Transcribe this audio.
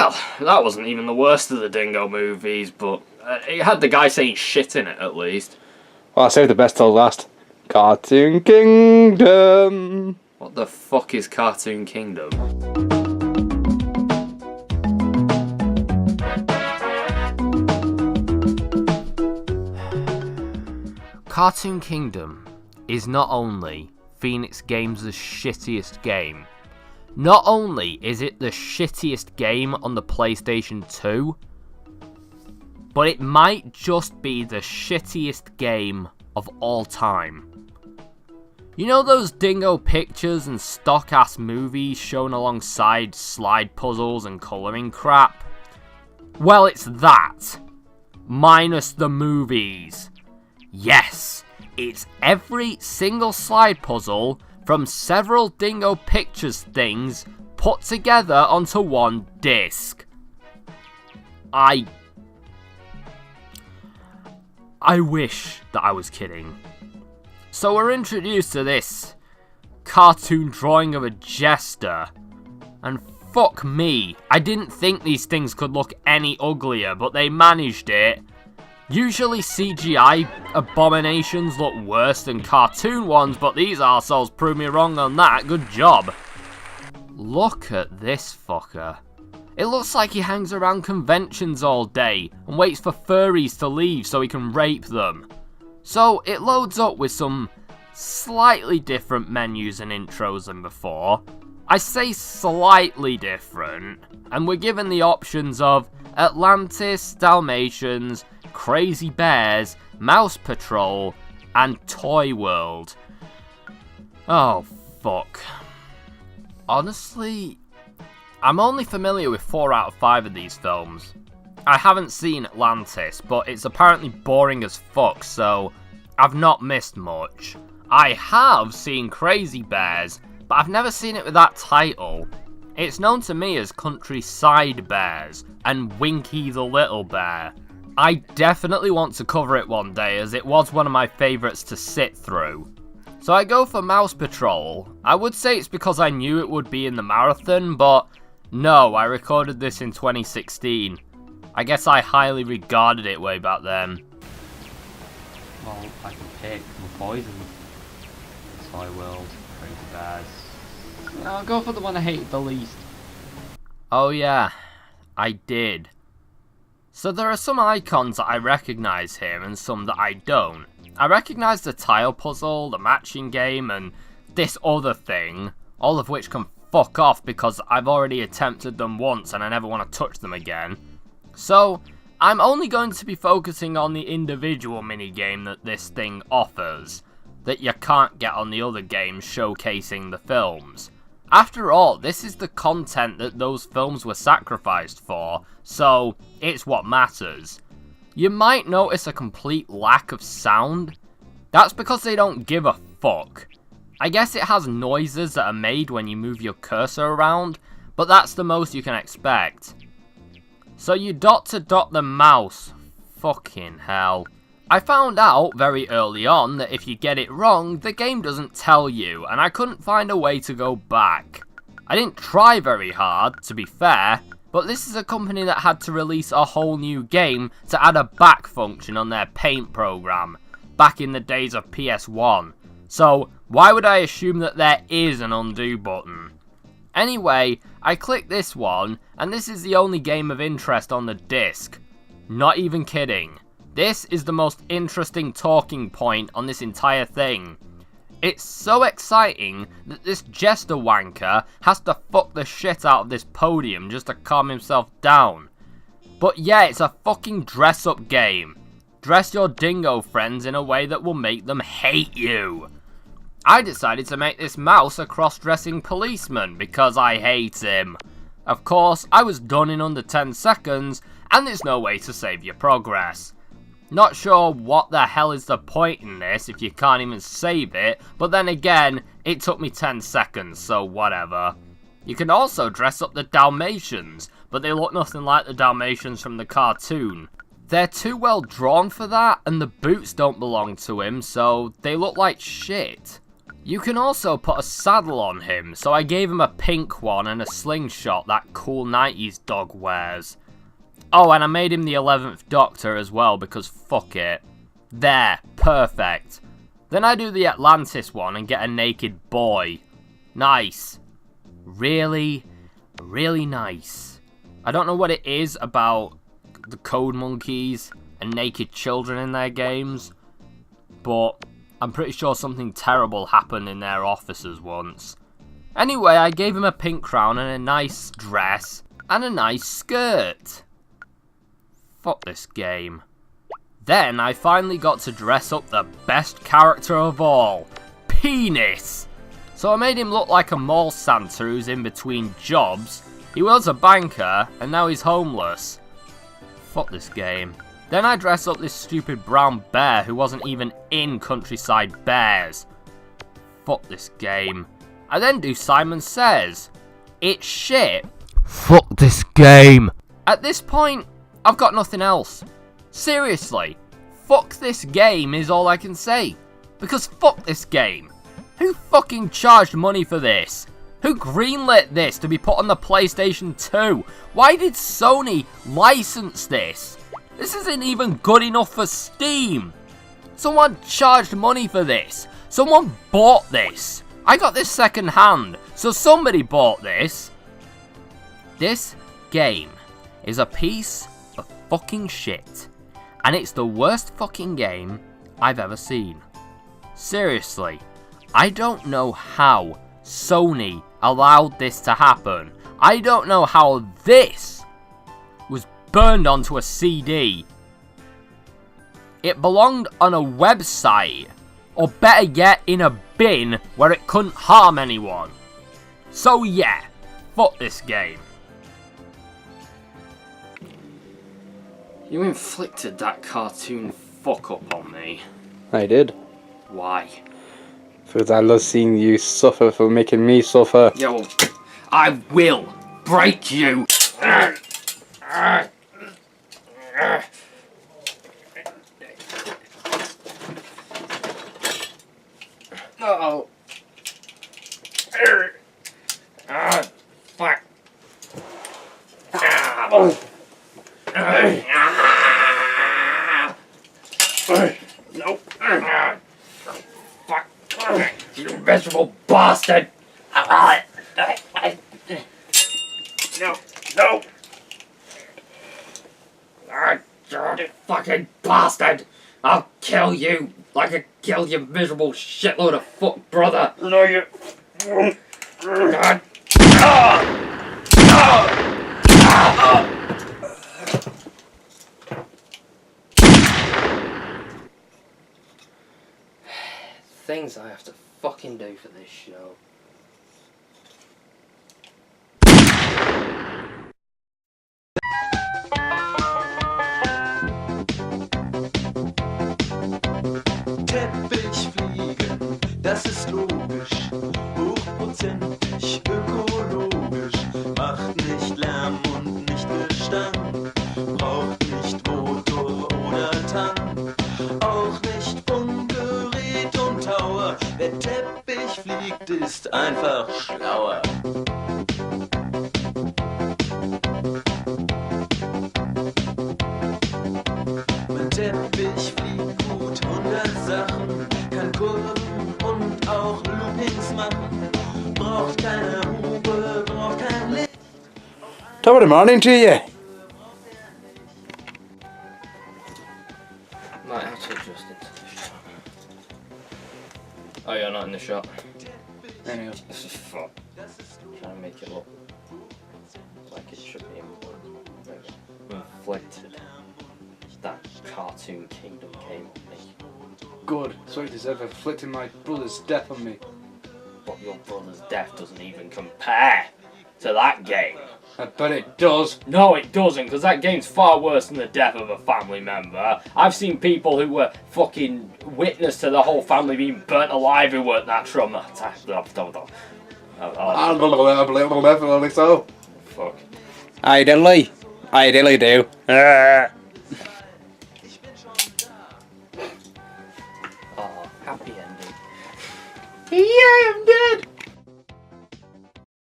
Well, that wasn't even the worst of the Dingo movies, but it had the guy saying shit in it, at least. Well, I saved the best till last. Cartoon Kingdom! What the fuck is Cartoon Kingdom? Cartoon Kingdom is not only Phoenix Games' shittiest game, not only is it the shittiest game on the PlayStation 2, but it might just be the shittiest game of all time. You know those dingo pictures and stock-ass movies shown alongside slide puzzles and colouring crap? Well, it's that, minus the movies. Yes, it's every single slide puzzle from several Dingo Pictures things put together onto one disc. I wish that I was kidding. So we're introduced to this cartoon drawing of a jester, and fuck me, I didn't think these things could look any uglier, but they managed it. Usually CGI abominations look worse than cartoon ones, but these arseholes proved me wrong on that. Good job. Look at this fucker. It looks like he hangs around conventions all day and waits for furries to leave so he can rape them. So it loads up with some slightly different menus and intros than before. I say slightly different, and we're given the options of Atlantis, Dalmatians, Crazy Bears, Mouse Patrol, and Toy World. Oh, fuck. Honestly, I'm only familiar with 4 out of 5 of these films. I haven't seen Atlantis, but it's apparently boring as fuck, so I've not missed much. I have seen Crazy Bears, but I've never seen it with that title. It's known to me as Countryside Bears and Winky the Little Bear. I definitely want to cover it one day, as it was one of my favourites to sit through. So I go for Mouse Patrol. I would say it's because I knew it would be in the marathon, but no, I recorded this in 2016. I guess I highly regarded it way back then. Well, I can pick my poison. Toy World, Crazy Bears. I'll go for the one I hated the least. Oh yeah, I did. So there are some icons that I recognise here and some that I don't. I recognise the tile puzzle, the matching game, and this other thing, all of which can fuck off because I've already attempted them once and I never want to touch them again. So I'm only going to be focusing on the individual minigame that this thing offers, that you can't get on the other games showcasing the films. After all, this is the content that those films were sacrificed for, so it's what matters. You might notice a complete lack of sound. That's because they don't give a fuck. I guess it has noises that are made when you move your cursor around, but that's the most you can expect. So you dot to dot the mouse. Fucking hell. I found out very early on that if you get it wrong, the game doesn't tell you, and I couldn't find a way to go back. I didn't try very hard, to be fair, but this is a company that had to release a whole new game to add a back function on their paint program, back in the days of PS1. So why would I assume that there is an undo button? Anyway, I click this one, and this is the only game of interest on the disc. Not even kidding. This is the most interesting talking point on this entire thing. It's so exciting that this jester wanker has to fuck the shit out of this podium just to calm himself down. But yeah, it's a fucking dress-up game. Dress your dingo friends in a way that will make them hate you. I decided to make this mouse a cross-dressing policeman because I hate him. Of course, I was done in under 10 seconds, and there's no way to save your progress. Not sure what the hell is the point in this if you can't even save it, but then again, it took me 10 seconds, so whatever. You can also dress up the Dalmatians, but they look nothing like the Dalmatians from the cartoon. They're too well drawn for that, and the boots don't belong to him, so they look like shit. You can also put a saddle on him, so I gave him a pink one and a slingshot that cool 90s dog wears. Oh, and I made him the 11th Doctor as well, because fuck it. There, perfect. Then I do the Atlantis one and get a naked boy. Nice. Really, really nice. I don't know what it is about the Code Monkeys and naked children in their games, but I'm pretty sure something terrible happened in their offices once. Anyway, I gave him a pink crown and a nice dress and a nice skirt. Fuck this game. Then I finally got to dress up the best character of all, Penis. So I made him look like a mall Santa who's in between jobs. He was a banker and now he's homeless. Fuck this game. Then I dress up this stupid brown bear who wasn't even in Countryside Bears. Fuck this game. I then do Simon Says. It's shit. Fuck this game. At this point, I've got nothing else. Seriously, fuck this game is all I can say. Because fuck this game. Who fucking charged money for this? Who greenlit this to be put on the PlayStation 2? Why did Sony license this? This isn't even good enough for Steam. Someone charged money for this. Someone bought this. I got this second hand, so somebody bought this. This game is a piece of fucking shit. And it's the worst fucking game I've ever seen. Seriously, I don't know how Sony allowed this to happen. I don't know how this was burned onto a CD. It belonged on a website, or better yet, in a bin where it couldn't harm anyone. So yeah, fuck this game. You inflicted that cartoon fuck up on me. I did. Why? Because I love seeing you suffer for making me suffer. Yeah, well, I will break you. Oh. Fuck. No. Fuck. You miserable bastard. No. No. You fucking bastard. I'll kill you like I killed your miserable shitload of fuck brother. No, you won't. God. Things I have to fucking do for this show. Teppich fliegen, das ist logisch, hochprozentig ökologisch, macht nicht Lärm und nicht Gestank, braucht nicht Motor oder Tank, auch nicht Funkgerät und Tower, wer Teppich fliegt, ist einfach schlauer. Mein Teppich fliegt gut, 100 Sachen, kann Kurven und auch Loopings machen, braucht keine Hupe, braucht kein Licht. Top of the morning to you. Might have to adjust into the shot. Oh, you're not in the shot. Anyway. This is fuck. Trying to make it look like it should be inflicted. That cartoon kingdom came on me. Good. So you deserve inflicting my brother's death on me. But your brother's death doesn't even compare to that game. I bet it does. No, it doesn't, because that game's far worse than the death of a family member. I've seen people who were fucking witness to the whole family being burnt alive who weren't that traumatized. So. Fuck. I diddly do. Oh, happy ending. Yeah, I'm dead.